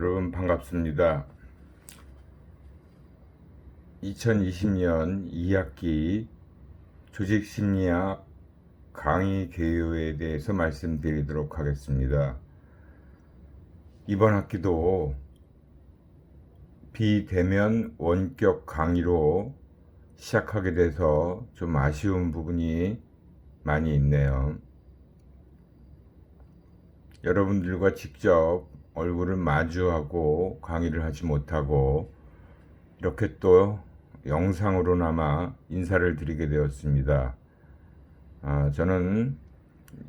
여러분 반갑습니다. 2020년 2학기 조직심리학 강의 개요에 대해서 말씀드리도록 하겠습니다. 이번 학기도 비대면 원격 강의로 시작하게 돼서 좀 아쉬운 부분이 많이 있네요. 여러분들과 직접 얼굴을 마주하고 강의를 하지 못하고 이렇게 또 영상으로나마 인사를 드리게 되었습니다. 저는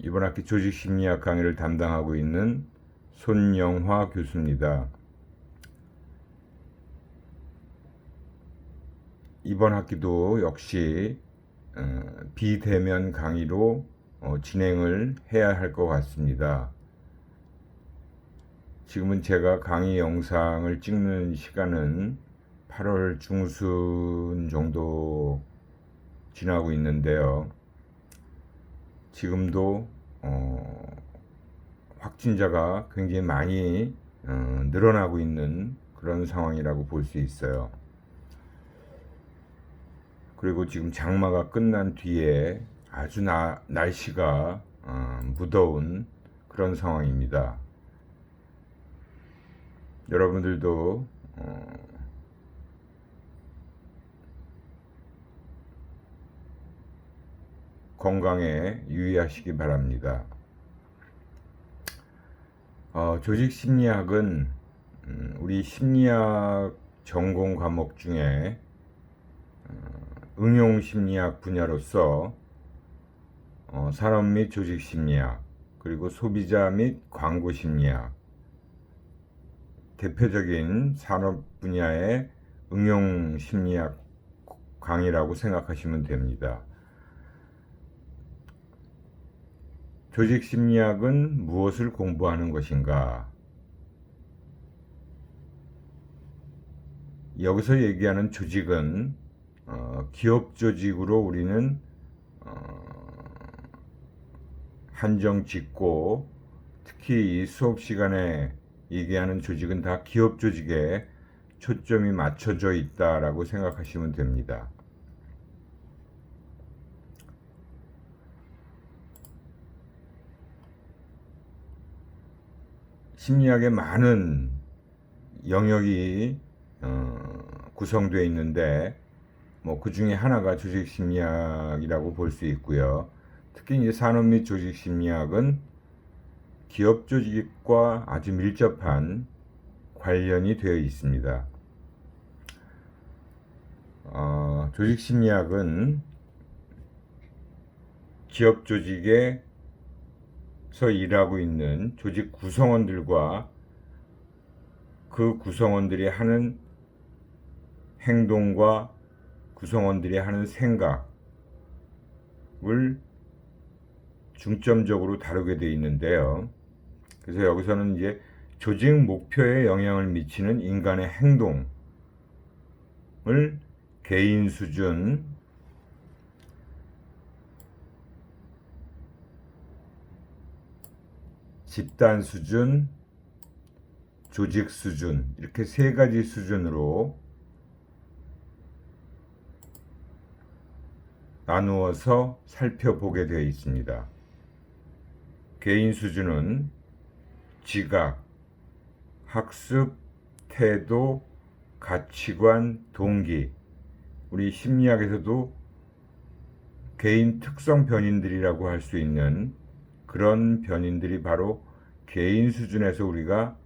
이번 학기 조직심리학 강의를 담당하고 있는 손영화 교수입니다. 이번 학기도 역시 비대면 강의로 진행을 해야 할 것 같습니다. 지금은 제가 강의 영상을 찍는 시간은 8월 중순 정도 지나고 있는데요. 지금도 확진자가 굉장히 많이 늘어나고 있는 그런 상황이라고 볼 수 있어요. 그리고 지금 장마가 끝난 뒤에 아주 날씨가 무더운 그런 상황입니다. 여러분들도 건강에 유의하시기 바랍니다. 조직심리학은 우리 심리학 전공 과목 중에 응용심리학 분야로서 산업 및 조직심리학, 그리고 소비자 및 광고심리학, 대표적인 산업 분야의 응용심리학 강의라고 생각하시면 됩니다. 조직심리학은 무엇을 공부하는 것인가? 여기서 얘기하는 조직은 기업 조직으로 우리는 한정 짓고, 특히 이 수업 시간에 얘기하는 조직은 다 기업 조직에 초점이 맞춰져 있다라고 생각하시면 됩니다. 심리학에 많은 영역이 구성되어 있는데 그 중에 하나가 조직심리학이라고 볼 수 있고요. 특히 이제 산업 및 조직심리학은 기업 조직과 아주 밀접한 관련이 되어 있습니다. 조직심리학은 기업 조직에서 일하고 있는 조직 구성원들과 그 구성원들이 하는 행동과 구성원들이 하는 생각을 중점적으로 다루게 되어 있는데요. 그래서 여기서는 이제 조직 목표에 영향을 미치는 인간의 행동을 개인 수준, 집단 수준, 조직 수준, 이렇게 세 가지 수준으로 나누어서 살펴보게 되어 있습니다. 개인 수준은 지각, 학습, 태도, 가치관, 동기, 우리 심리학에서도 개인 특성 변인들이라고 할 수 있는 그런 변인들이 바로 개인 수준에서 우리가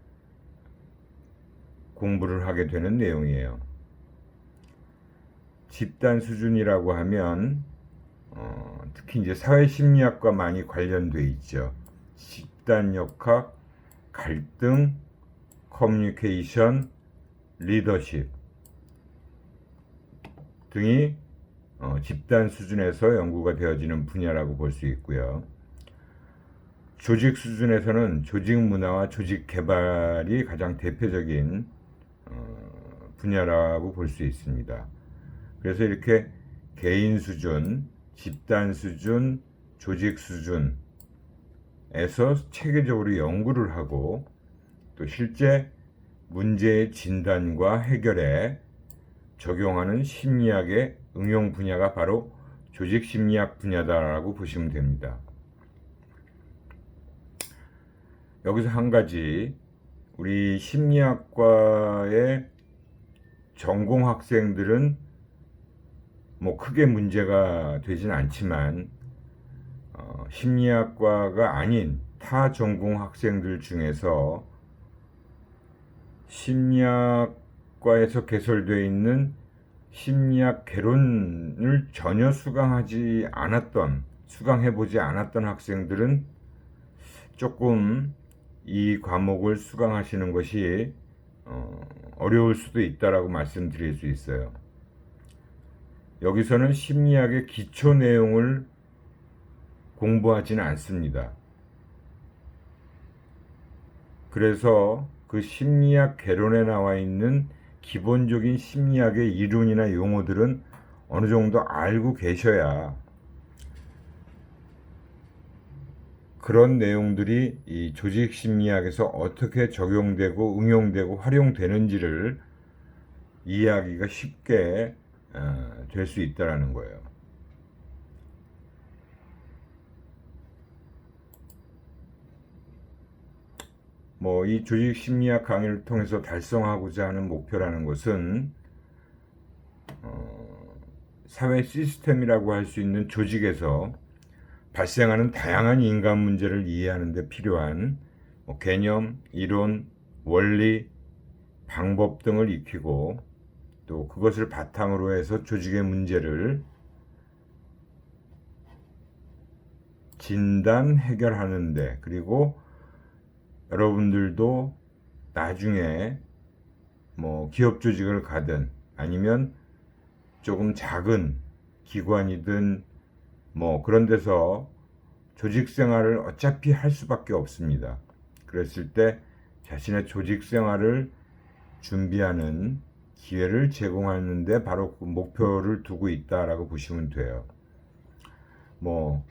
공부를 하게 되는 내용이에요. 집단 수준이라고 하면 특히 이제 사회심리학과 많이 관련돼 있죠. 집단역학, 갈등, 커뮤니케이션, 리더십 등이 집단 수준에서 연구가 되어지는 분야라고 볼 수 있고요. 조직 수준에서는 조직 문화와 조직 개발이 가장 대표적인 분야라고 볼 수 있습니다. 그래서 이렇게 개인 수준, 집단 수준, 조직 수준에서 체계적으로 연구를 하고 또 실제 문제의 진단과 해결에 적용하는 심리학의 응용 분야가 바로 조직심리학 분야다라고 보시면 됩니다. 여기서 한 가지, 우리 심리학과의 전공 학생들은 뭐 크게 문제가 되진 않지만 심리학과가 아닌 타 전공 학생들 중에서 심리학과에서 개설되어 있는 심리학 개론을 전혀 수강해보지 않았던 학생들은 조금 이 과목을 수강하시는 것이 어려울 수도 있다라고 말씀드릴 수 있어요. 여기서는 심리학의 기초 내용을 공부하지는 않습니다. 그래서 그 심리학 개론에 나와 있는 기본적인 심리학의 이론이나 용어들은 어느 정도 알고 계셔야 그런 내용들이 이 조직 심리학에서 어떻게 적용되고 응용되고 활용되는지를 이해하기가 쉽게 될 수 있다라는 거예요. 뭐 이 조직 심리학 강의를 통해서 달성하고자 하는 목표라는 것은 사회 시스템이라고 할 수 있는 조직에서 발생하는 다양한 인간 문제를 이해하는 데 필요한 개념, 이론, 원리, 방법 등을 익히고 또 그것을 바탕으로 해서 조직의 문제를 진단, 해결하는데, 그리고 여러분들도 나중에 뭐 기업 조직을 가든 아니면 조금 작은 기관이든 뭐 그런 데서 조직 생활을 어차피 할 수밖에 없습니다. 그랬을 때 자신의 조직 생활을 준비하는 기회를 제공하는데 바로 그 목표를 두고 있다라고 보시면 돼요. 뭐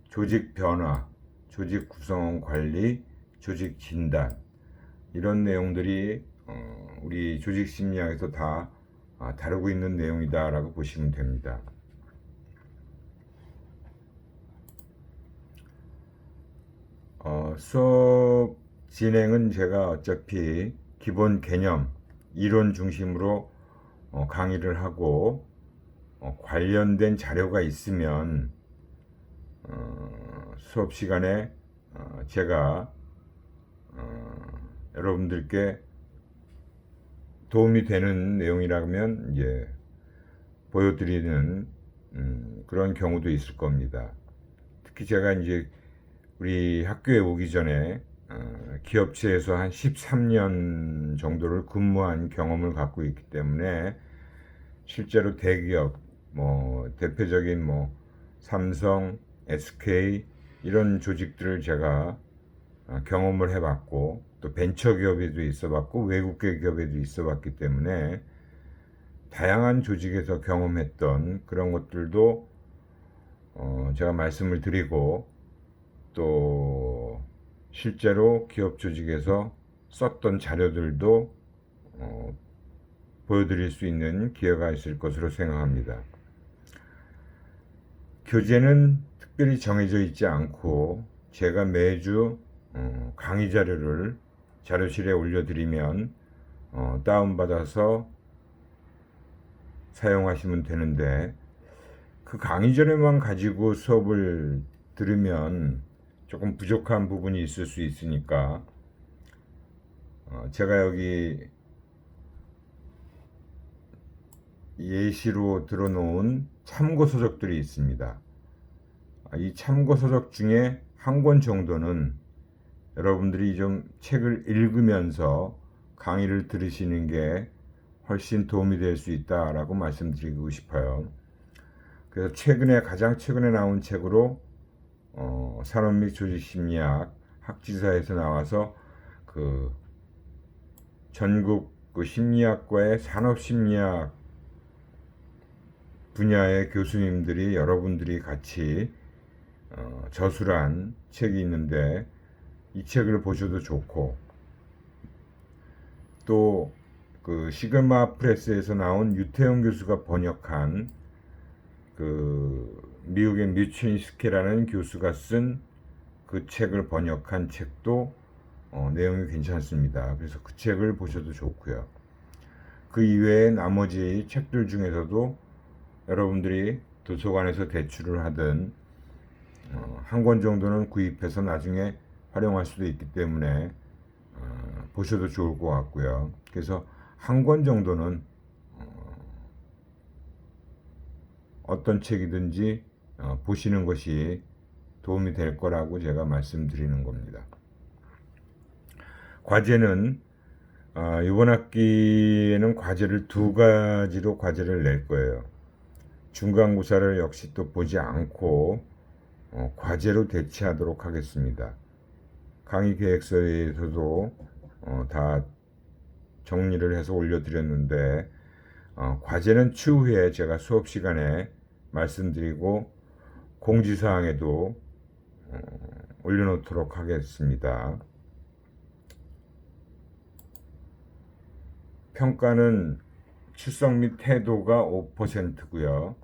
조직 변화, 조직 구성원 관리, 조직 진단, 이런 내용들이 우리 조직 심리학에서 다 다루고 있는 내용이다라고 보시면 됩니다. 수업 진행은 제가 어차피 기본 개념, 이론 중심으로 강의를 하고 관련된 자료가 있으면 수업 시간에 제가 여러분들께 도움이 되는 내용이라면 이제 보여드리는 그런 경우도 있을 겁니다. 특히 제가 이제 우리 학교에 오기 전에 기업체에서 한 13년 정도를 근무한 경험을 갖고 있기 때문에 실제로 대기업, 뭐 대표적인 뭐 삼성, SK 이런 조직들을 제가 경험을 해봤고 또 벤처기업에도 있어봤고 외국계 기업에도 있어봤기 때문에 다양한 조직에서 경험했던 그런 것들도 제가 말씀을 드리고 또 실제로 기업 조직에서 썼던 자료들도 보여드릴 수 있는 기회가 있을 것으로 생각합니다. 교재는 특별히 정해져 있지 않고 제가 매주 강의 자료를 자료실에 올려드리면 다운받아서 사용하시면 되는데 그 강의 자료만 가지고 수업을 들으면 조금 부족한 부분이 있을 수 있으니까 제가 여기 예시로 들어놓은 참고서적들이 있습니다. 이 참고서적 중에 한 권 정도는 여러분들이 좀 책을 읽으면서 강의를 들으시는 게 훨씬 도움이 될 수 있다라고 말씀드리고 싶어요. 그래서 가장 최근에 나온 책으로 산업 및 조직심리학 학지사에서 나와서 그 전국 그 심리학과의 산업심리학 분야의 교수님들이 여러분들이 같이 저술한 책이 있는데 이 책을 보셔도 좋고 또 그 시그마 프레스에서 나온 유태영 교수가 번역한 그 미국의 뮤친스키라는 교수가 쓴 그 책을 번역한 책도 내용이 괜찮습니다. 그래서 그 책을 보셔도 좋고요. 그 이외에 나머지 책들 중에서도 여러분들이 도서관에서 대출을 하든 한 권 정도는 구입해서 나중에 활용할 수도 있기 때문에 보셔도 좋을 것 같고요. 그래서 한 권 정도는 어떤 책이든지 보시는 것이 도움이 될 거라고 제가 말씀드리는 겁니다. 과제는 이번 학기에는 과제를 두 가지로 과제를 낼 거예요. 중간고사를 역시 또 보지 않고 과제로 대체하도록 하겠습니다. 강의 계획서에서도 다 정리를 해서 올려드렸는데 과제는 추후에 제가 수업 시간에 말씀드리고 공지사항에도 올려놓도록 하겠습니다. 평가는 출석 및 태도가 5%고요.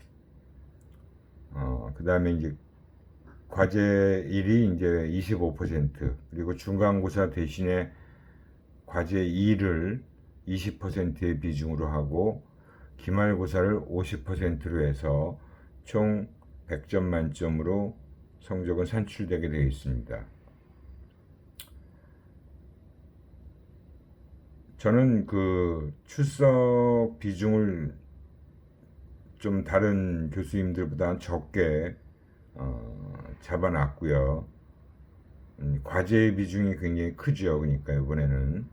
그 다음에 이제 과제 1이 이제 25%, 그리고 중간고사 대신에 과제 2를 20%의 비중으로 하고 기말고사를 50%로 해서 총 100점 만점으로 성적은 산출되게 되어 있습니다. 저는 그 출석 비중을 좀 다른 교수님들보다 적게 잡아놨고요. 과제의 비중이 굉장히 크죠. 그러니까 이번에는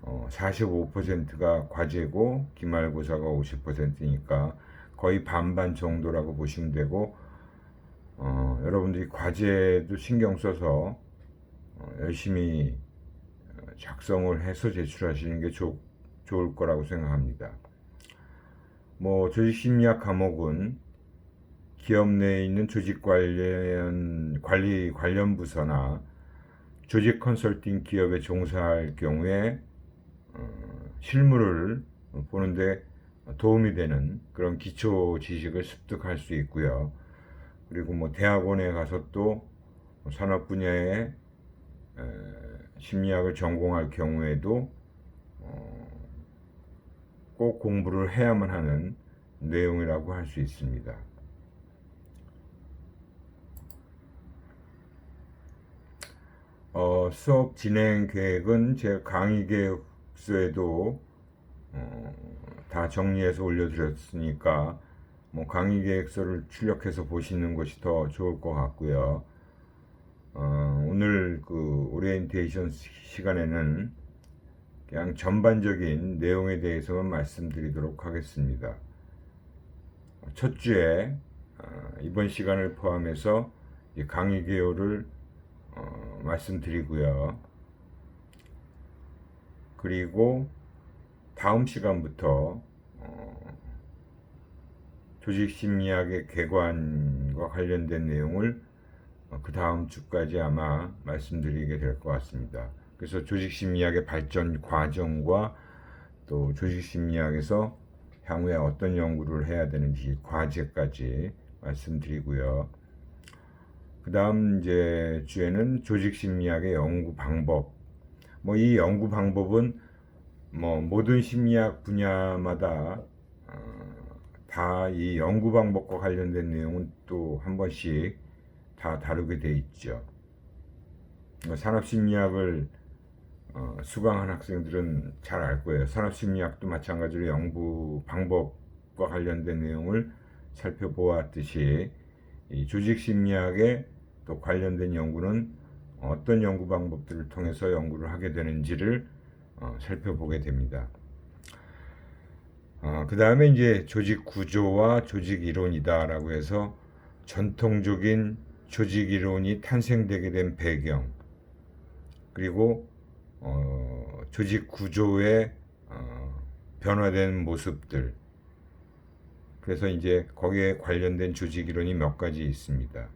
45%가 과제고 기말고사가 50%니까 거의 반반 정도라고 보시면 되고, 여러분들이 과제도 신경 써서 열심히 작성을 해서 제출하시는 게 좋을 거라고 생각합니다. 뭐 조직심리학 과목은 기업 내에 있는 조직 관리 관련 부서나 조직 컨설팅 기업에 종사할 경우에 실무를 보는데 도움이 되는 그런 기초 지식을 습득할 수 있고요. 그리고 뭐 대학원에 가서 또 산업 분야의 심리학을 전공할 경우에도 꼭 공부를 해야만 하는 내용이라고 할 수 있습니다. 수업 진행 계획은 제 강의 계획서에도 다 정리해서 올려드렸으니까 뭐 강의 계획서를 출력해서 보시는 것이 더 좋을 것 같고요. 오늘 그 오리엔테이션 시간에는 그냥 전반적인 내용에 대해서만 말씀드리도록 하겠습니다. 첫 주에 이번 시간을 포함해서 강의 개요를 말씀드리고요. 그리고 다음 시간부터 조직심리학의 개관과 관련된 내용을 그 다음 주까지 아마 말씀드리게 될 것 같습니다. 그래서 조직심리학의 발전 과정과 또 조직심리학에서 향후에 어떤 연구를 해야 되는지 과제까지 말씀드리고요. 그 다음 이제 주에는 조직심리학의 연구 방법. 뭐 이 연구 방법은 뭐 모든 심리학 분야마다 다 이 연구 방법과 관련된 내용은 또 한 번씩 다 다루게 돼 있죠. 산업심리학을 수강한 학생들은 잘 알 거예요. 산업심리학도 마찬가지로 연구 방법과 관련된 내용을 살펴보았듯이 이 조직심리학에 또 관련된 연구는 어떤 연구 방법들을 통해서 연구를 하게 되는지를 살펴보게 됩니다. 그 다음에 이제 조직 구조와 조직 이론이다라고 해서 전통적인 조직 이론이 탄생되게 된 배경, 그리고 조직 구조의 변화된 모습들, 그래서 이제 거기에 관련된 조직 이론이 몇 가지 있습니다.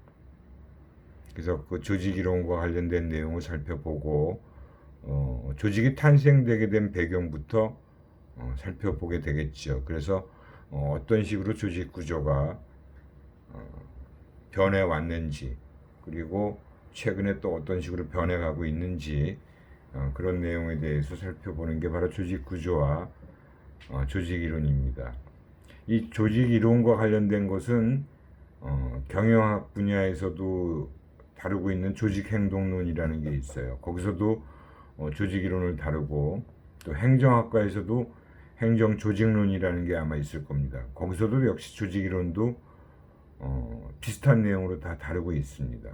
그래서 그 조직 이론과 관련된 내용을 살펴보고 조직이 탄생되게 된 배경부터 살펴보게 되겠죠. 그래서 어떤 식으로 조직 구조가 변해 왔는지, 그리고 최근에 또 어떤 식으로 변해가고 있는지, 그런 내용에 대해서 살펴보는 게 바로 조직 구조와 조직 이론입니다. 이 조직 이론과 관련된 것은 경영학 분야에서도 다루고 있는 조직 행동론이라는 게 있어요. 거기서도 조직 이론을 다루고, 또 행정학과에서도 행정 조직론이라는 게 아마 있을 겁니다. 거기서도 역시 조직 이론도 비슷한 내용으로 다 다루고 있습니다.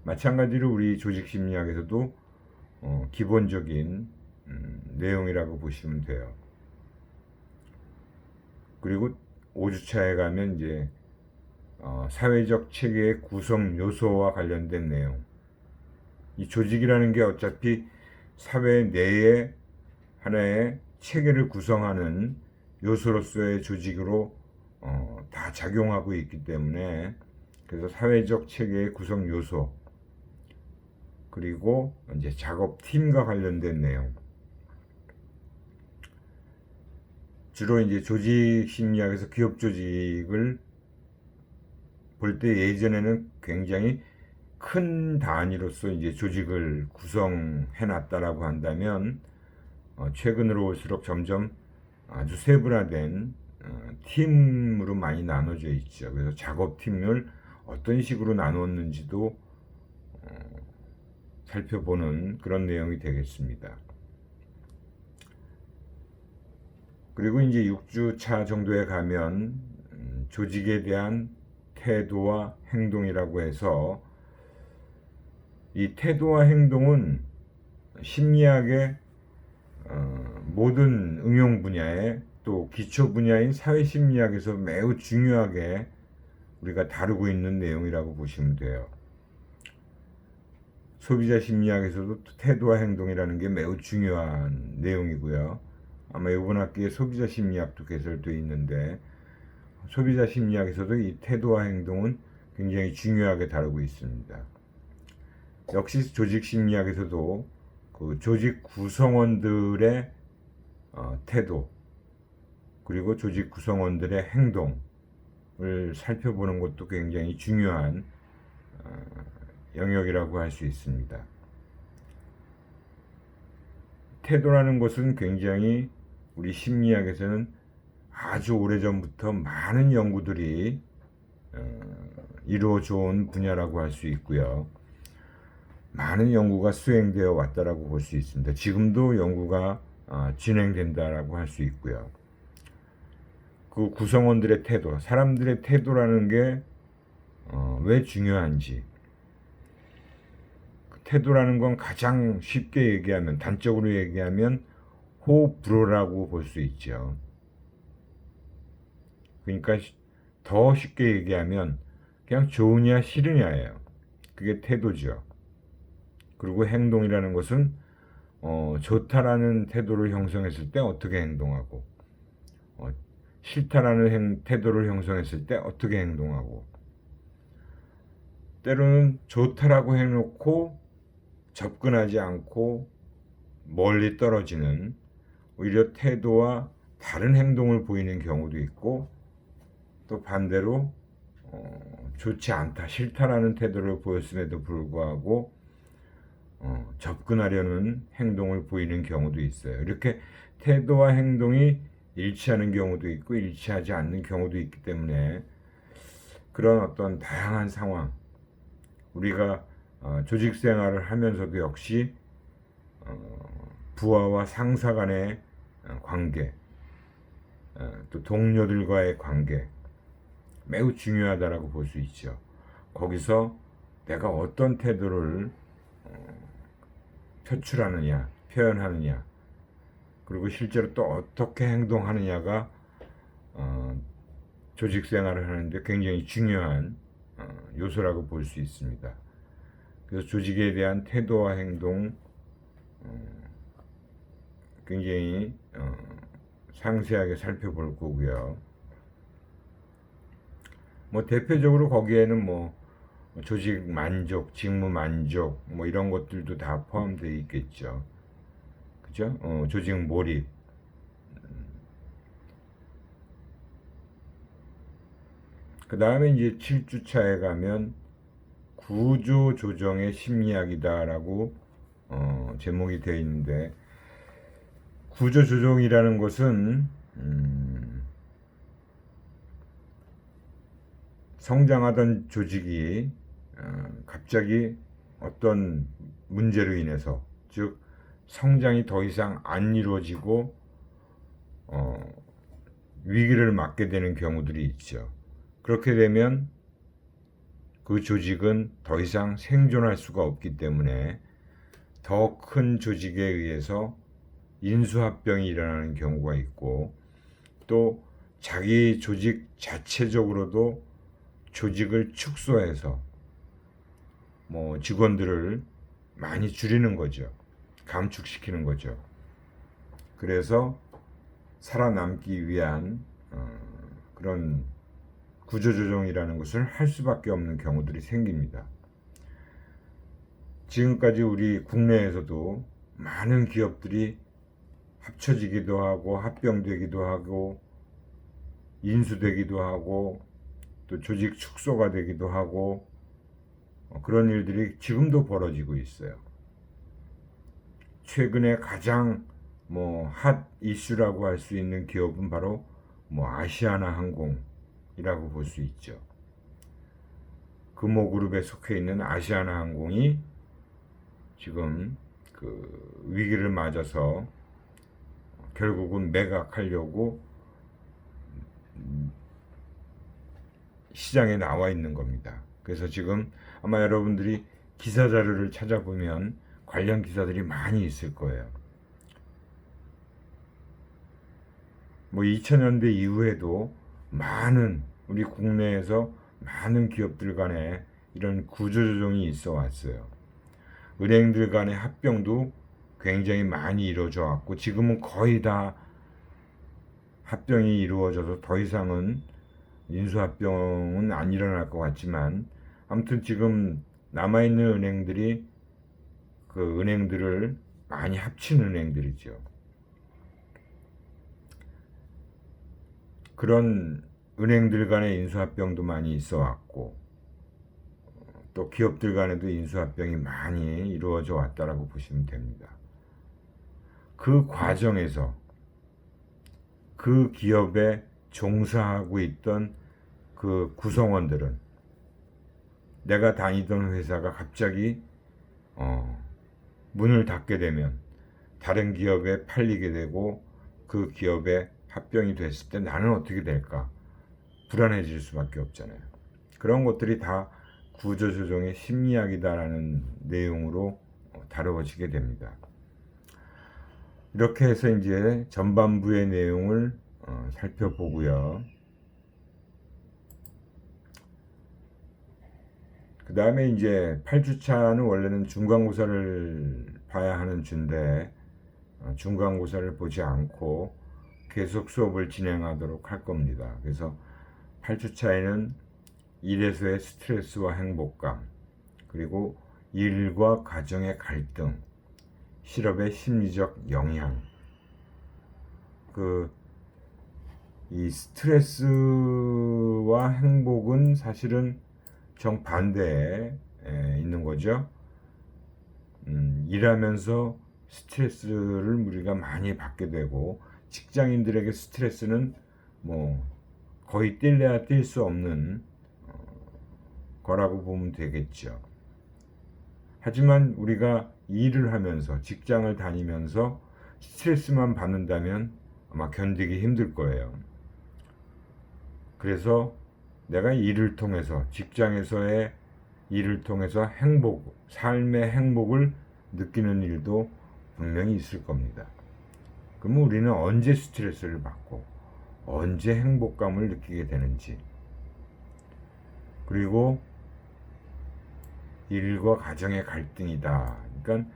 마찬가지로 우리 조직 심리학에서도 기본적인 내용이라고 보시면 돼요. 그리고 5주차에 가면 이제 사회적 체계의 구성 요소와 관련된 내용. 이 조직이라는 게 어차피 사회 내에 하나의 체계를 구성하는 요소로서의 조직으로 다 작용하고 있기 때문에, 그래서 사회적 체계의 구성 요소, 그리고 이제 작업팀과 관련된 내용. 주로 이제 조직 심리학에서 기업 조직을 볼 때 예전에는 굉장히 큰 단위로서 이제 조직을 구성해 놨다라고 한다면, 최근으로 올수록 점점 아주 세분화된 팀으로 많이 나눠져 있죠. 그래서 작업팀을 어떤 식으로 나눴는지도 살펴보는 그런 내용이 되겠습니다. 그리고 이제 6주차 정도에 가면 조직에 대한 태도와 행동이라고 해서, 이 태도와 행동은 심리학의 모든 응용 분야에, 또 기초 분야인 사회심리학에서 매우 중요하게 우리가 다루고 있는 내용이라고 보시면 돼요. 소비자 심리학에서도 태도와 행동이라는 게 매우 중요한 내용이고요. 아마 이번 학기에 소비자 심리학도 개설되어 있는데, 소비자 심리학에서도 이 태도와 행동은 굉장히 중요하게 다루고 있습니다. 역시 조직 심리학에서도 그 조직 구성원들의 태도, 그리고 조직 구성원들의 행동을 살펴보는 것도 굉장히 중요한 영역이라고 할 수 있습니다. 태도라는 것은 굉장히 우리 심리학에서는 아주 오래전부터 많은 연구들이 이루어져 온 분야라고 할 수 있고요. 많은 연구가 수행되어 왔다라고 볼 수 있습니다. 지금도 연구가 진행된다라고 할 수 있고요. 그 구성원들의 태도, 사람들의 태도라는 게 왜 중요한지, 태도라는 건 가장 쉽게 얘기하면, 단적으로 얘기하면 호불호라고 볼 수 있죠. 그러니까 더 쉽게 얘기하면 그냥 좋으냐 싫으냐예요. 그게 태도죠. 그리고 행동이라는 것은 좋다라는 태도를 형성했을 때 어떻게 행동하고, 싫다라는 태도를 형성했을 때 어떻게 행동하고, 때로는 좋다라고 해놓고 접근하지 않고 멀리 떨어지는, 오히려 태도와 다른 행동을 보이는 경우도 있고, 또 반대로 좋지 않다, 싫다라는 태도를 보였음에도 불구하고 접근하려는 행동을 보이는 경우도 있어요. 이렇게 태도와 행동이 일치하는 경우도 있고 일치하지 않는 경우도 있기 때문에, 그런 어떤 다양한 상황, 우리가 조직 생활을 하면서도 역시 부하와 상사 간의 관계, 또 동료들과의 관계, 매우 중요하다라고 볼 수 있죠. 거기서 내가 어떤 태도를 표출하느냐, 표현하느냐, 그리고 실제로 또 어떻게 행동하느냐가 조직 생활을 하는데 굉장히 중요한 요소라고 볼 수 있습니다. 그래서 조직에 대한 태도와 행동 굉장히 상세하게 살펴볼 거고요. 뭐 대표적으로 거기에는 뭐 조직 만족, 직무 만족, 뭐 이런 것들도 다 포함되어 있겠죠. 그죠? 조직 몰입. 그 다음에 이제 7주차에 가면 구조 조정의 심리학이다라고 제목이 되어 있는데, 구조 조정이라는 것은 성장하던 조직이 갑자기 어떤 문제로 인해서, 즉 성장이 더 이상 안 이루어지고 위기를 맞게 되는 경우들이 있죠. 그렇게 되면 그 조직은 더 이상 생존할 수가 없기 때문에 더 큰 조직에 의해서 인수합병이 일어나는 경우가 있고, 또 자기 조직 자체적으로도 조직을 축소해서 뭐 직원들을 많이 줄이는 거죠. 감축시키는 거죠. 그래서 살아남기 위한 그런 구조조정이라는 것을 할 수밖에 없는 경우들이 생깁니다. 지금까지 우리 국내에서도 많은 기업들이 합쳐지기도 하고 합병되기도 하고 인수되기도 하고 또 조직 축소가 되기도 하고 그런 일들이 지금도 벌어지고 있어요. 최근에 가장 핫 이슈라고 할 수 있는 기업은 바로 아시아나 항공이라고 볼 수 있죠. 금호그룹에 속해 있는 아시아나 항공이 지금 그 위기를 맞아서 결국은 매각하려고 시장에 나와 있는 겁니다. 그래서 지금 아마 여러분들이 기사 자료를 찾아보면 관련 기사들이 많이 있을 거예요. 2000년대 이후에도 많은 우리 국내에서 많은 기업들 간에 이런 구조조정이 있어 왔어요. 은행들 간의 합병도 굉장히 많이 이루어져 왔고, 지금은 거의 다 합병이 이루어져서 더 이상은 인수합병은 안 일어날 것 같지만, 아무튼 지금 남아있는 은행들이 그 은행들을 많이 합친 은행들이죠. 그런 은행들 간의 인수합병도 많이 있어 왔고, 또 기업들 간에도 인수합병이 많이 이루어져 왔다라고 보시면 됩니다. 그 과정에서 그 기업에 종사하고 있던 그 구성원들은 내가 다니던 회사가 갑자기 문을 닫게 되면 다른 기업에 팔리게 되고 그 기업에 합병이 됐을 때 나는 어떻게 될까? 불안해질 수밖에 없잖아요. 그런 것들이 다 구조조정의 심리학이다라는 내용으로 다루어지게 됩니다. 이렇게 해서 이제 전반부의 내용을 살펴보고요. 그 다음에 이제 8주차는 원래는 중간고사를 봐야 하는 주인데 중간고사를 보지 않고 계속 수업을 진행하도록 할 겁니다. 그래서 8주차에는 일에서의 스트레스와 행복감, 그리고 일과 가정의 갈등, 실업의 심리적 영향, 이 스트레스와 행복은 사실은 정반대에 있는 거죠. 일하면서 스트레스를 우리가 많이 받게 되고, 직장인들에게 스트레스는 거의 뛸래야 뛸 수 없는 거라고 보면 되겠죠. 하지만 우리가 일을 하면서 직장을 다니면서 스트레스만 받는다면 아마 견디기 힘들 거예요. 그래서 내가 일을 통해서, 직장에서의 일을 통해서 삶의 행복을 느끼는 일도 분명히 있을 겁니다. 그러면 우리는 언제 스트레스를 받고 언제 행복감을 느끼게 되는지, 그리고 일과 가정의 갈등이다. 그러니까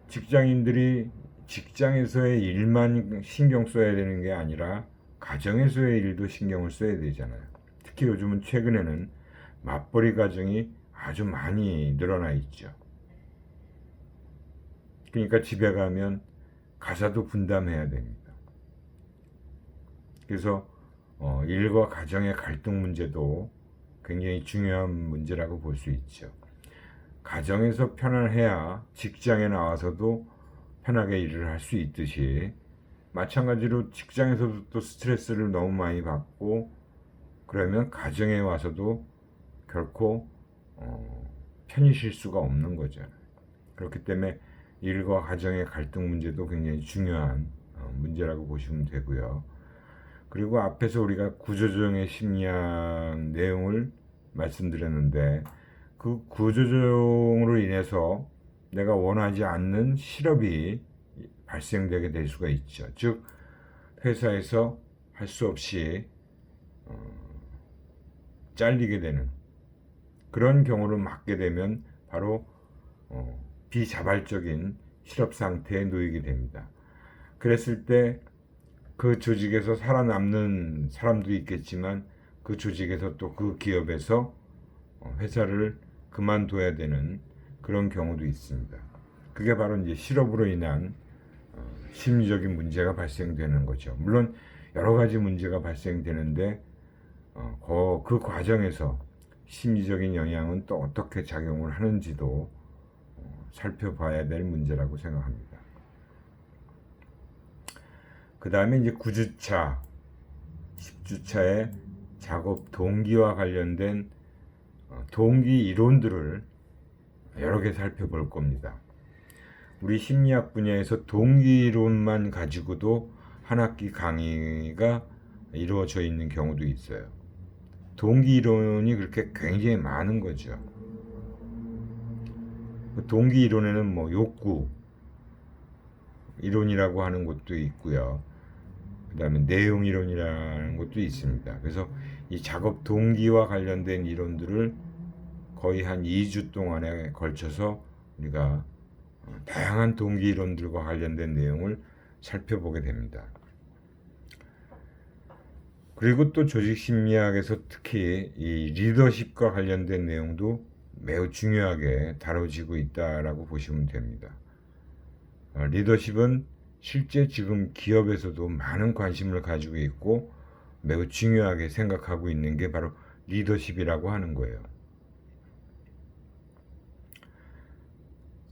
직장인들이 직장에서의 일만 신경 써야 되는 게 아니라 가정에서의 일도 신경을 써야 되잖아요. 특히 요즘은 최근에는 맞벌이 가정이 아주 많이 늘어나 있죠. 그러니까 집에 가면 가사도 분담해야 됩니다. 그래서 일과 가정의 갈등 문제도 굉장히 중요한 문제라고 볼 수 있죠. 가정에서 편안해야 직장에 나와서도 편하게 일을 할 수 있듯이, 마찬가지로 직장에서도 또 스트레스를 너무 많이 받고 그러면 가정에 와서도 결코 편히 쉴 수가 없는 거죠. 그렇기 때문에 일과 가정의 갈등 문제도 굉장히 중요한 문제라고 보시면 되고요. 그리고 앞에서 우리가 구조조정의 심리학 내용을 말씀드렸는데, 그 구조조정으로 인해서 내가 원하지 않는 실업이 발생되게 될 수가 있죠. 즉 회사에서 할 수 없이 잘리게 되는 그런 경우를 맞게 되면 바로 비자발적인 실업 상태에 놓이게 됩니다. 그랬을 때 그 조직에서 살아남는 사람도 있겠지만 그 조직에서 또 그 기업에서 회사를 그만둬야 되는 그런 경우도 있습니다. 그게 바로 이제 실업으로 인한 심리적인 문제가 발생되는 거죠. 물론 여러 가지 문제가 발생되는데 그 과정에서 심리적인 영향은 또 어떻게 작용을 하는지도 살펴봐야 될 문제라고 생각합니다. 그 다음에 이제 9주차, 10주차의 작업 동기와 관련된 동기 이론들을 여러 개 살펴볼 겁니다. 우리 심리학 분야에서 동기 이론만 가지고도 한 학기 강의가 이루어져 있는 경우도 있어요. 동기 이론이 그렇게 굉장히 많은 거죠. 동기 이론에는 뭐 욕구 이론이라고 하는 것도 있고요. 그 다음에 내용 이론이라는 것도 있습니다. 그래서 이 작업 동기와 관련된 이론들을 거의 한 2주 동안에 걸쳐서 우리가 다양한 동기 이론들과 관련된 내용을 살펴보게 됩니다. 그리고 또 조직 심리학에서 특히 이 리더십과 관련된 내용도 매우 중요하게 다뤄지고 있다라고 보시면 됩니다. 리더십은 실제 지금 기업에서도 많은 관심을 가지고 있고 매우 중요하게 생각하고 있는 게 바로 리더십이라고 하는 거예요.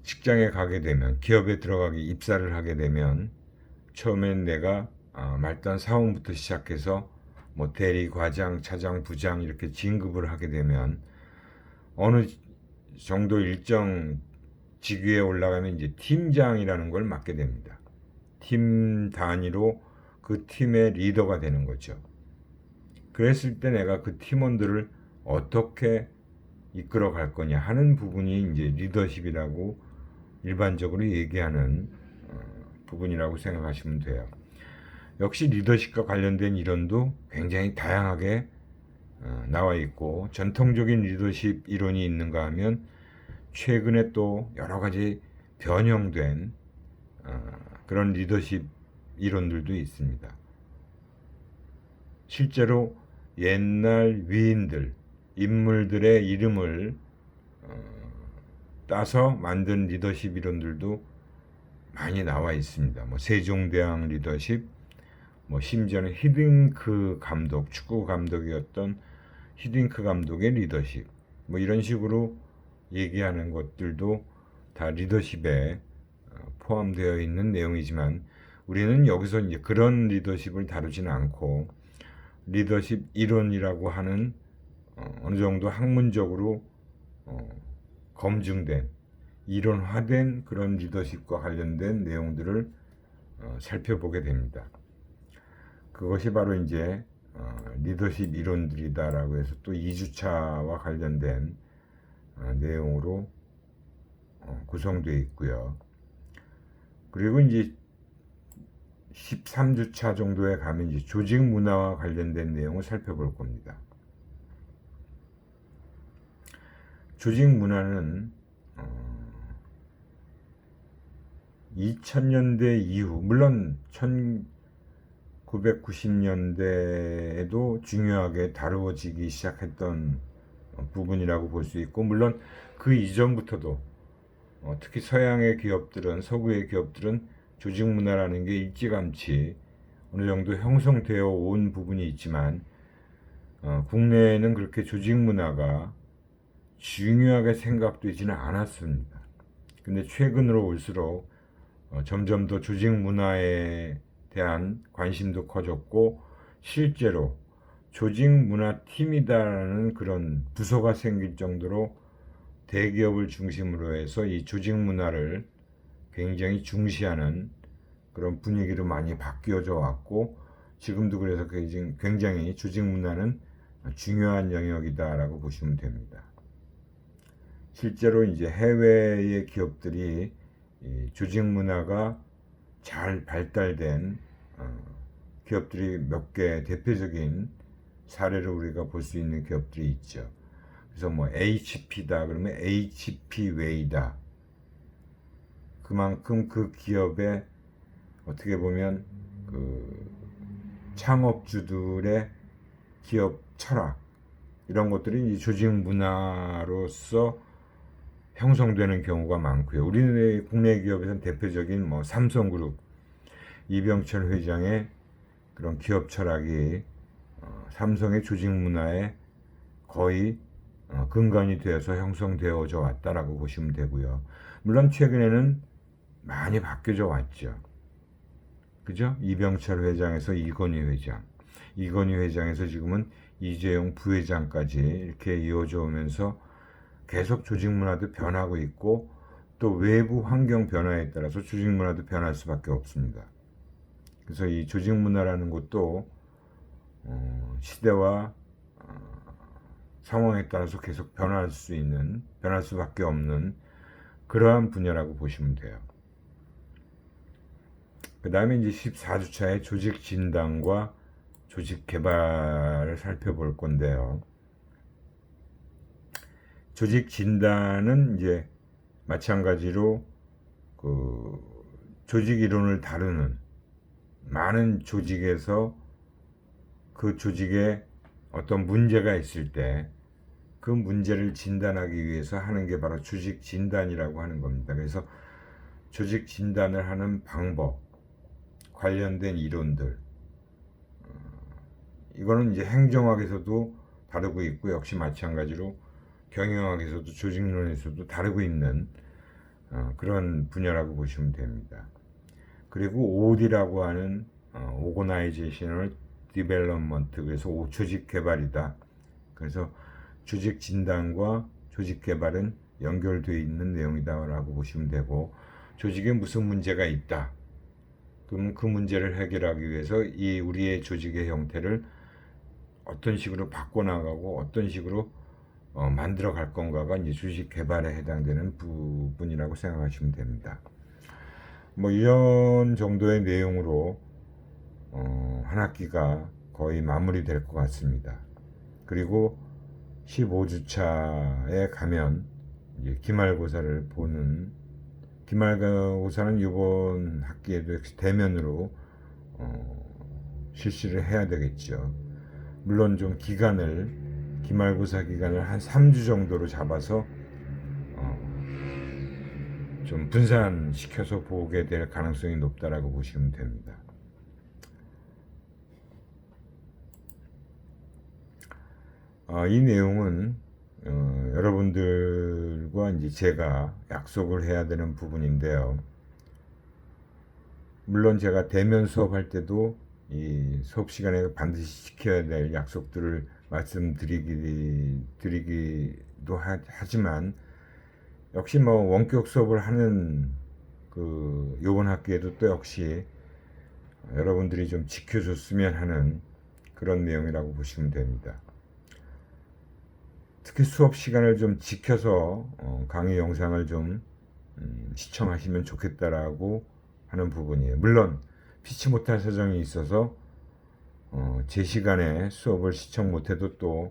직장에 가게 되면, 기업에 들어가기 입사를 하게 되면 처음엔 내가 말단 사원부터 시작해서 뭐 대리, 과장, 차장, 부장 이렇게 진급을 하게 되면 어느 정도 일정 직위에 올라가면 이제 팀장이라는 걸 맡게 됩니다. 팀 단위로 그 팀의 리더가 되는 거죠. 그랬을 때 내가 그 팀원들을 어떻게 이끌어 갈 거냐 하는 부분이 이제 리더십이라고 일반적으로 얘기하는 부분이라고 생각하시면 돼요. 역시 리더십과 관련된 이론도 굉장히 다양하게 나와 있고, 전통적인 리더십 이론이 있는가 하면 최근에 또 여러 가지 변형된 그런 리더십 이론들도 있습니다. 실제로 옛날 위인들, 인물들의 이름을 따서 만든 리더십 이론들도 많이 나와 있습니다. 뭐 세종대왕 리더십, 뭐 심지어는 히딩크 감독, 축구 감독이었던 히딩크 감독의 리더십, 뭐 이런 식으로 얘기하는 것들도 다 리더십에 포함되어 있는 내용이지만, 우리는 여기서 이제 그런 리더십을 다루지는 않고 리더십 이론이라고 하는 어느 정도 학문적으로 검증된, 이론화된 그런 리더십과 관련된 내용들을 살펴보게 됩니다. 그것이 바로 이제 리더십 이론들이다라고 해서 또 2주차와 관련된 내용으로 구성되어 있고요. 그리고 이제 13주차 정도에 가면 이제 조직 문화와 관련된 내용을 살펴볼 겁니다. 조직 문화는 2000년대 이후, 물론 1990년대에도 중요하게 다루어지기 시작했던 부분이라고 볼 수 있고, 물론 그 이전부터도 특히 서양의 기업들은, 서구의 기업들은 조직 문화라는 게 일찌감치 어느 정도 형성되어 온 부분이 있지만, 국내에는 그렇게 조직 문화가 중요하게 생각되지는 않았습니다. 근데 최근으로 올수록 점점 더 조직 문화에 대한 관심도 커졌고, 실제로 조직 문화 팀이다라는 그런 부서가 생길 정도로 대기업을 중심으로 해서 이 조직 문화를 굉장히 중시하는 그런 분위기로 많이 바뀌어져 왔고, 지금도 그래서 굉장히 조직 문화는 중요한 영역이다라고 보시면 됩니다. 실제로 이제 해외의 기업들이 이 조직 문화가 잘 발달된 기업들이 몇 개 대표적인 사례를 우리가 볼 수 있는 기업들이 있죠. 그래서 뭐 HP다 그러면 HP 웨이다. 그만큼 그 기업의 어떻게 보면 그 창업주들의 기업 철학 이런 것들이 이제 조직 문화로서 형성되는 경우가 많고요. 우리나라 국내 기업에서는 대표적인 뭐 삼성그룹 이병철 회장의 그런 기업 철학이 삼성의 조직 문화에 거의 근간이 되어서 형성되어져 왔다라고 보시면 되고요. 물론 최근에는 많이 바뀌어져 왔죠. 그죠? 이병철 회장에서 이건희 회장, 이건희 회장에서 지금은 이재용 부회장까지 이렇게 이어져 오면서 계속 조직 문화도 변하고 있고, 또 외부 환경 변화에 따라서 조직 문화도 변할 수밖에 없습니다. 그래서 이 조직 문화라는 것도 시대와 상황에 따라서 계속 변할 수밖에 없는 그러한 분야라고 보시면 돼요. 그 다음에 이제 14주차의 조직 진단과 조직 개발을 살펴볼 건데요. 조직 진단은 이제 마찬가지로 그 조직 이론을 다루는 많은 조직에서 그 조직에 어떤 문제가 있을 때 그 문제를 진단하기 위해서 하는 게 바로 조직 진단이라고 하는 겁니다. 그래서 조직 진단을 하는 방법, 관련된 이론들, 이거는 이제 행정학에서도 다루고 있고, 역시 마찬가지로 경영학에서도 조직론에서도 다루고 있는 그런 분야라고 보시면 됩니다. 그리고 OD라고 하는 Organizational Development, 그래서 조직 개발이다. 그래서 조직 진단과 조직 개발은 연결되어 있는 내용이다라고 보시면 되고, 조직에 무슨 문제가 있다. 그럼 그 문제를 해결하기 위해서 이 우리의 조직의 형태를 어떤 식으로 바꿔나가고 어떤 식으로 만들어 갈 건가가 이제 조직 개발에 해당되는 부분이라고 생각하시면 됩니다. 뭐 이런 정도의 내용으로 한 학기가 거의 마무리될 것 같습니다. 그리고 15주차에 가면 이제 기말고사를 보는, 기말고사는 이번 학기에도 역시 대면으로 실시를 해야 되겠죠. 물론 좀 기말고사 기간을 한 3주 정도로 잡아서 좀 분산시켜서 보게 될 가능성이 높다라고 보시면 됩니다. 이 내용은 여러분들과 이제 제가 약속을 해야 되는 부분인데요. 물론 제가 대면 수업할 때도 이 수업 시간에 반드시 지켜야 될 약속들을 말씀드리기도 하지만, 역시 뭐 원격 수업을 하는 요번 학기에도 또 역시 여러분들이 좀 지켜줬으면 하는 그런 내용이라고 보시면 됩니다. 특히 수업 시간을 좀 지켜서 강의 영상을 좀 시청하시면 좋겠다라고 하는 부분이에요. 물론 피치 못할 사정이 있어서 제 시간에 수업을 시청 못해도 또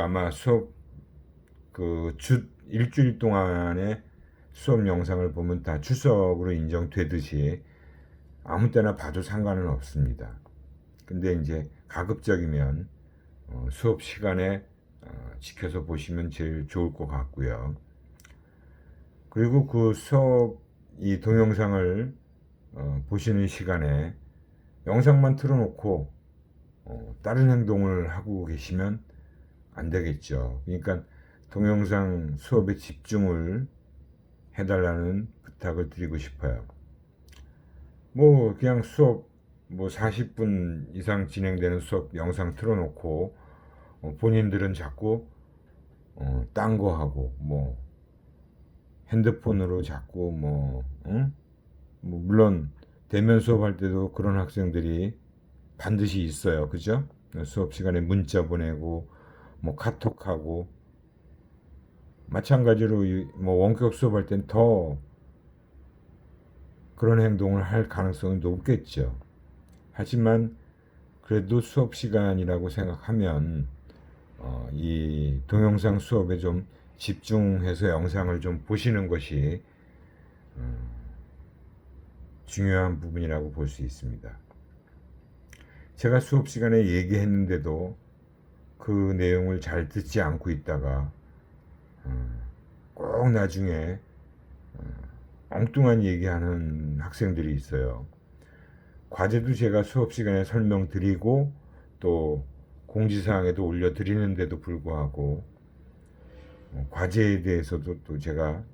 아마 수업 일주일 동안의 수업 영상을 보면 다 출석으로 인정되듯이 아무 때나 봐도 상관은 없습니다. 근데 이제 가급적이면 수업 시간에 지켜서 보시면 제일 좋을 것 같고요. 그리고 그 수업 이 동영상을 보시는 시간에 영상만 틀어놓고 다른 행동을 하고 계시면 안 되겠죠. 그러니까 동영상 수업에 집중을 해달라는 부탁을 드리고 싶어요. 뭐 그냥 수업 뭐 40분 이상 진행되는 수업 영상 틀어놓고 본인들은 자꾸 딴 거 하고 뭐 핸드폰으로 자꾸 뭐, 응? 뭐 물론 대면 수업할 때도 그런 학생들이 반드시 있어요. 그죠? 수업 시간에 문자 보내고 뭐 카톡하고 마찬가지로 뭐 원격 수업할 땐 더 그런 행동을 할 가능성이 높겠죠. 하지만 그래도 수업 시간이라고 생각하면 이 동영상 수업에 좀 집중해서 영상을 좀 보시는 것이 중요한 부분이라고 볼 수 있습니다. 제가 수업 시간에 얘기했는데도 그 내용을 잘 듣지 않고 있다가 꼭 나중에 엉뚱한 얘기하는 학생들이 있어요. 과제도 제가 수업 시간에 설명드리고 또 공지사항에도 올려드리는데도 불구하고 과제에 대해서도 또 제가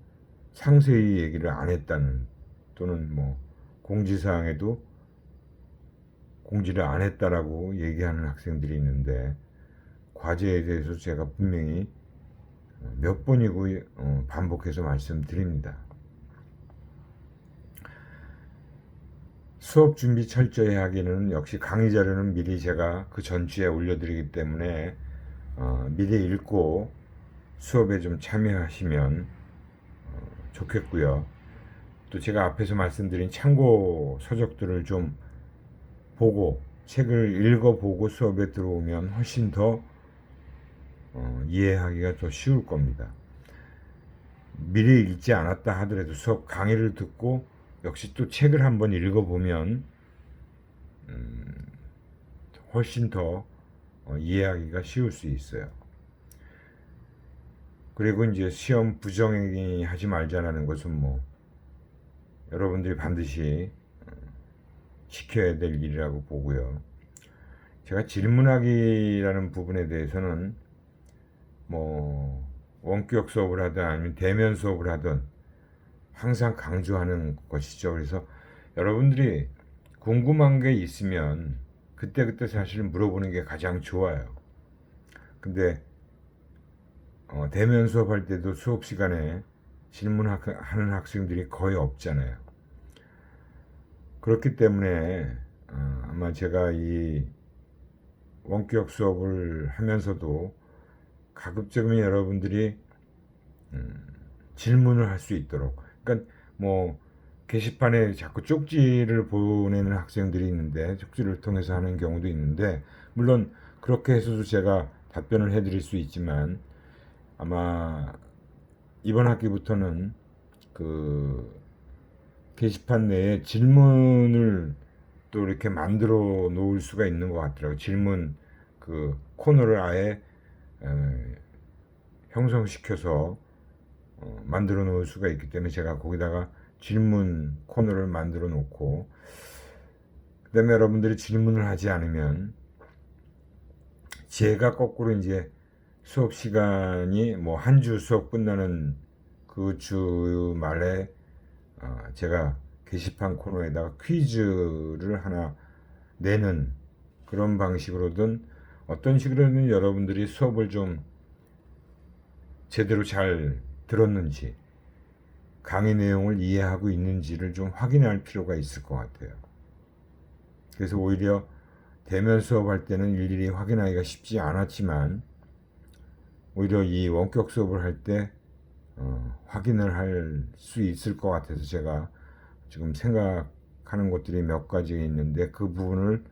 상세히 얘기를 안 했다는 또는 뭐 공지사항에도 공지를 안 했다라고 얘기하는 학생들이 있는데 과제에 대해서 제가 분명히 몇 번이고 반복해서 말씀드립니다. 수업 준비 철저히 하기는 역시 강의 자료는 미리 제가 그 전주에 올려드리기 때문에 미리 읽고 수업에 좀 참여하시면 좋겠고요. 또 제가 앞에서 말씀드린 참고 서적들을 좀 보고 책을 읽어보고 수업에 들어오면 훨씬 더 이해하기가 더 쉬울 겁니다. 미리 읽지 않았다 하더라도 수업 강의를 듣고 역시 또 책을 한번 읽어보면 훨씬 더 이해하기가 쉬울 수 있어요. 그리고 이제 시험 부정하지 말자라는 것은 뭐 여러분들이 반드시 지켜야 될 일이라고 보고요. 제가 질문하기라는 부분에 대해서는 뭐 원격 수업을 하든 아니면 대면 수업을 하든 항상 강조하는 것이죠. 그래서 여러분들이 궁금한 게 있으면 그때그때 사실 물어보는 게 가장 좋아요. 근데 대면 수업할 때도 수업 시간에 질문하는 학생들이 거의 없잖아요. 그렇기 때문에 아마 제가 이 원격 수업을 하면서도 가급적이면 여러분들이 질문을 할 수 있도록, 그러니까 뭐 게시판에 자꾸 쪽지를 보내는 학생들이 있는데 쪽지를 통해서 하는 경우도 있는데 물론 그렇게 해서도 제가 답변을 해드릴 수 있지만 아마 이번 학기부터는 그 게시판 내에 질문을 또 이렇게 만들어 놓을 수가 있는 것 같더라고요. 질문 그 코너를 아예 형성시켜서 만들어 놓을 수가 있기 때문에 제가 거기다가 질문 코너를 만들어 놓고 그 다음에 여러분들이 질문을 하지 않으면 제가 거꾸로 이제 수업 시간이 뭐 한 주 수업 끝나는 그 주 말에 제가 게시판 코너에다가 퀴즈를 하나 내는 그런 방식으로든 어떤 식으로든 여러분들이 수업을 좀 제대로 잘 들었는지 강의 내용을 이해하고 있는지를 좀 확인할 필요가 있을 것 같아요. 그래서 오히려 대면 수업할 때는 일일이 확인하기가 쉽지 않았지만 오히려 이 원격 수업을 할 때 확인을 할 수 있을 것 같아서 제가 지금 생각하는 것들이 몇 가지 있는데 그 부분을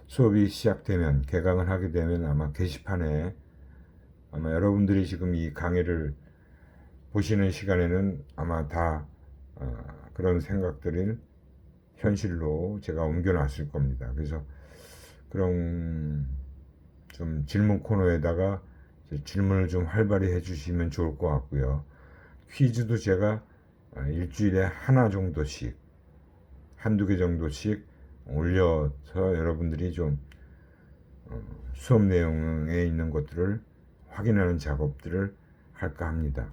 수업이 시작되면 개강을 하게 되면 아마 게시판에 아마 여러분들이 지금 이 강의를 보시는 시간에는 아마 다 그런 생각들을 현실로 제가 옮겨놨을 겁니다. 그래서 그런 좀 질문 코너에다가 질문을 좀 활발히 해주시면 좋을 것 같고요. 퀴즈도 제가 일주일에 하나 정도씩, 한두 개 정도씩 올려서 여러분들이 좀 수업 내용에 있는 것들을 확인하는 작업들을 할까 합니다.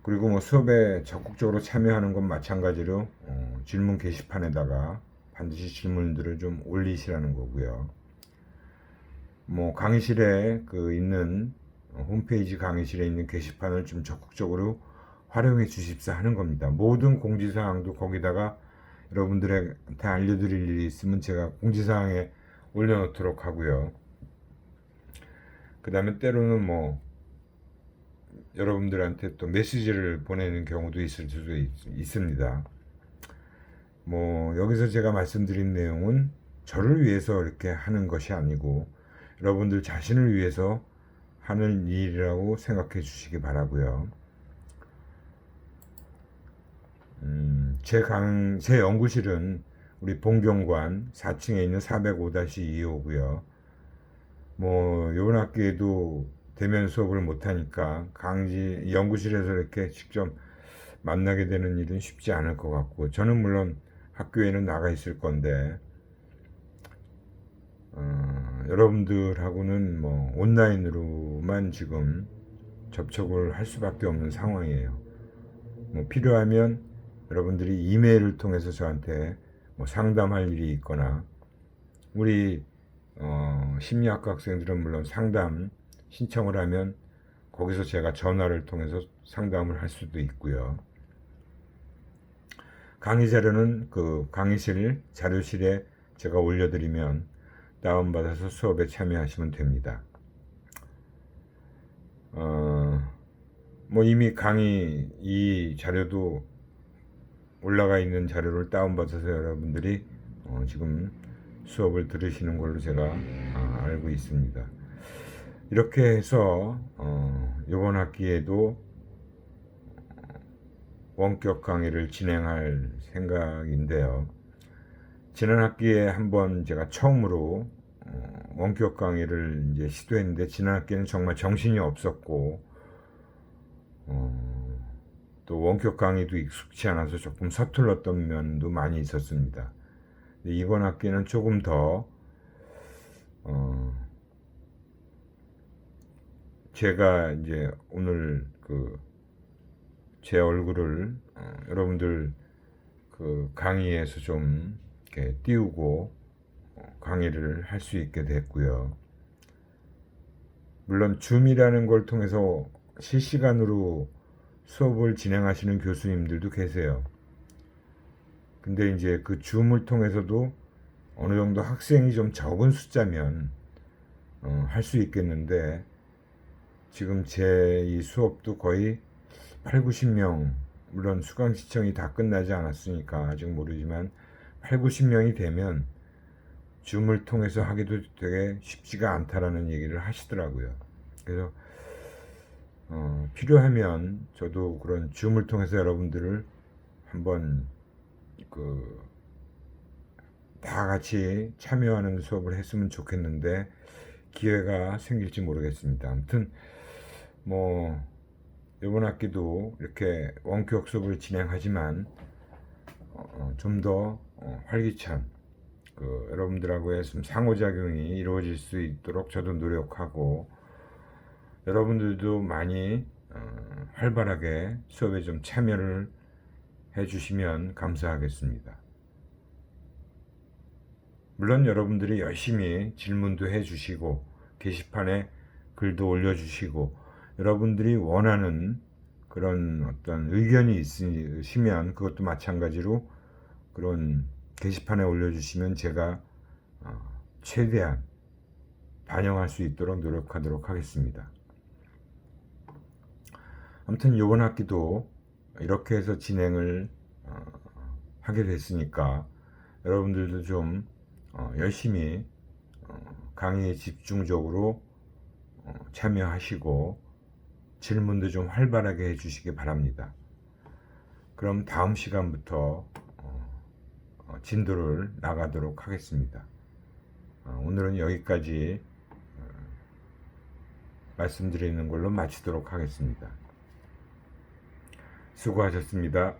그리고 뭐 수업에 적극적으로 참여하는 건 마찬가지로 질문 게시판에다가 반드시 질문들을 좀 올리시라는 거고요. 뭐 강의실에 있는 홈페이지 강의실에 있는 게시판을 좀 적극적으로 활용해 주십사 하는 겁니다. 모든 공지사항도 거기다가 여러분들한테 알려드릴 일이 있으면 제가 공지사항에 올려놓도록 하고요. 그 다음에 때로는 뭐 여러분들한테 또 메시지를 보내는 경우도 있을 수도 있습니다. 뭐 여기서 제가 말씀드린 내용은 저를 위해서 이렇게 하는 것이 아니고 여러분들 자신을 위해서 하는 일이라고 생각해 주시기 바라고요. 제 연구실은 우리 본경관 4층에 있는 405-2호고요. 뭐 이번 학기에도 대면 수업을 못하니까 연구실에서 이렇게 직접 만나게 되는 일은 쉽지 않을 것 같고, 저는 물론 학교에는 나가 있을 건데 여러분들하고는 뭐 온라인으로만 지금 접촉을 할 수밖에 없는 상황이에요. 뭐 필요하면 여러분들이 이메일을 통해서 저한테 뭐 상담할 일이 있거나, 우리 심리학과 학생들은 물론 상담 신청을 하면 거기서 제가 전화를 통해서 상담을 할 수도 있고요. 강의 자료는 강의실 자료실에 제가 올려드리면 다운받아서 수업에 참여하시면 됩니다. 뭐 이미 강의 이 자료도 올라가 있는 자료를 다운받아서 여러분들이 지금 수업을 들으시는 걸로 제가 알고 있습니다. 이렇게 해서 이번 학기에도 원격 강의를 진행할 생각인데요. 지난 학기에 한번 제가 처음으로 원격 강의를 이제 시도했는데, 지난 학기에는 정말 정신이 없었고 또 원격 강의도 익숙치 않아서 조금 서툴렀던 면도 많이 있었습니다. 이번 학기는 조금 더 제가 이제 오늘 제 얼굴을 여러분들 강의에서 좀 이렇게 띄우고 강의를 할 수 있게 됐고요. 물론 줌이라는 걸 통해서 실시간으로 수업을 진행하시는 교수님들도 계세요. 근데 이제 그 줌을 통해서도 어느 정도 학생이 좀 적은 숫자면 할 수 있겠는데, 지금 제 이 수업도 거의 8, 90명, 물론 수강 시청이 다 끝나지 않았으니까 아직 모르지만 8, 90명이 되면 줌을 통해서 하기도 되게 쉽지가 않다라는 얘기를 하시더라고요. 그래서 필요하면 저도 그런 줌을 통해서 여러분들을 한번 다 같이 참여하는 수업을 했으면 좋겠는데 기회가 생길지 모르겠습니다. 아무튼 뭐 이번 학기도 이렇게 원격 수업을 진행하지만 좀 더 활기찬 여러분들하고의 상호작용이 이루어질 수 있도록 저도 노력하고, 여러분들도 많이 활발하게 수업에 좀 참여를 해주시면 감사하겠습니다. 물론 여러분들이 열심히 질문도 해주시고 게시판에 글도 올려주시고 여러분들이 원하는 그런 어떤 의견이 있으시면 그것도 마찬가지로 그런 게시판에 올려주시면 제가 최대한 반영할 수 있도록 노력하도록 하겠습니다. 아무튼 이번 학기도 이렇게 해서 진행을 하게 됐으니까 여러분들도 좀 열심히 강의에 집중적으로 참여하시고 질문도 좀 활발하게 해주시기 바랍니다. 그럼 다음 시간부터 진도를 나가도록 하겠습니다. 오늘은 여기까지 말씀드리는 걸로 마치도록 하겠습니다. 수고하셨습니다.